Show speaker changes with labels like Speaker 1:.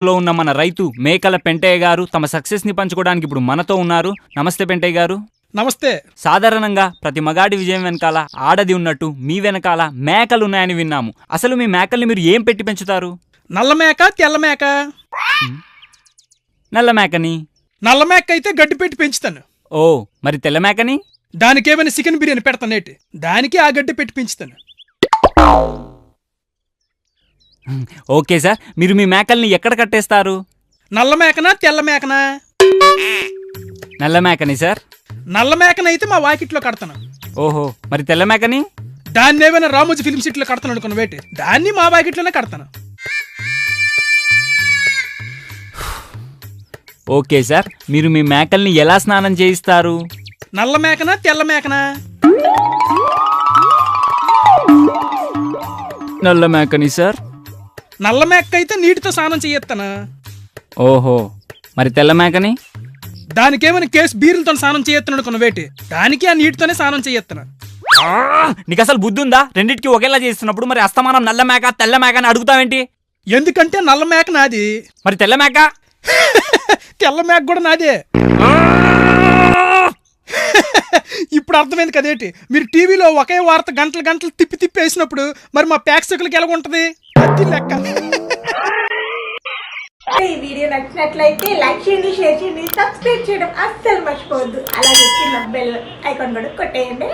Speaker 1: లో ఉన్న మన రైతు మేకల పెంటయ్య గారు తమ సక్సెస్ ని పంచుకోవడానికి ఇప్పుడు మనతో ఉన్నారు. నమస్తే పెంటయ్య గారు.
Speaker 2: నమస్తే.
Speaker 1: సాధారణంగా ప్రతి మగాడి విజయం వెనకాల ఆడది ఉన్నట్టు మీ వెనకాల మేకలు ఉన్నాయని విన్నాము. అసలు మీ మేకల్ని మీరు ఏం పెట్టి పెంచుతారు?
Speaker 2: నల్ల మేక, తెల్ల మేక?
Speaker 1: నల్ల మేకని.
Speaker 2: నల్ల మేక అయితే గడ్డి పెట్టి పెంచుతాను.
Speaker 1: ఓ, మరి తెల్ల మేకని?
Speaker 2: దానికేమైనా చికెన్ బిర్యానీ పెడతానేటి, దానికి ఆ గడ్డి పెట్టి పెంచుతాను.
Speaker 1: ఓకే సార్, మీరు మీ మేకల్ని ఎక్కడ కట్టేస్తారు?
Speaker 2: నల్ల మేకనా తెల్ల మేకనా?
Speaker 1: నల్ల మేకని సార్.
Speaker 2: నల్ల మేకనైతే మా వాకిట్లో కడతాను.
Speaker 1: ఓహో, మరి తెల్ల మేకని?
Speaker 2: దాన్ని ఏమైనా రామోజీ ఫిల్మ్ సిటీలో కడతాను అనుకున్న వేటి, దాన్ని మా వాకిట్లోనే కడతాను.
Speaker 1: ఓకే సార్, మీరు మీ మేకల్ని ఎలా స్నానం చేయిస్తారు?
Speaker 2: నల్ల మేకనా తెల్ల మేకనా?
Speaker 1: నల్ల మేకని సార్.
Speaker 2: నల్ల మేక అయితే నీటితో స్నానం చేయొత్తాను.
Speaker 1: ఓహో, మరి తెల్ల మేకని?
Speaker 2: దానికేమైనా కేసు బీరులతో స్నానం చేయొత్తాను అనుకున్న వేటి, దానికి ఆ నీటితోనే స్నానం చేయొత్తాను.
Speaker 1: నీకు అసలు బుద్ధి ఉందా? రెండింటికి ఒకేలా చేస్తున్నప్పుడు మరి అస్తమానం నల్ల మేక తెల్ల మేక అని అడుగుతావేంటి?
Speaker 2: ఎందుకంటే నల్ల మేక నాది.
Speaker 1: మరి తెల్ల మేక?
Speaker 2: తెల్ల మేక కూడా నాదే. ఇప్పుడు అర్థమైంది కదేటి, మీరు టీవీలో ఒకే వార్త గంటలు గంటలు తిప్పి తిప్పి వేసినప్పుడు మరి మా ప్రేక్షకులకి ఎలా ఉంటది? అది లెక్క.
Speaker 3: ఈ వీడియో నచ్చినట్లయితే లైక్ చేయండి, షేర్ చేయండి, సబ్స్క్రైబ్ చేయడం అస్సలు మర్చిపోవద్దు. అలాగే కింద బెల్ ఐకాన్ కూడా కొట్టేయండి.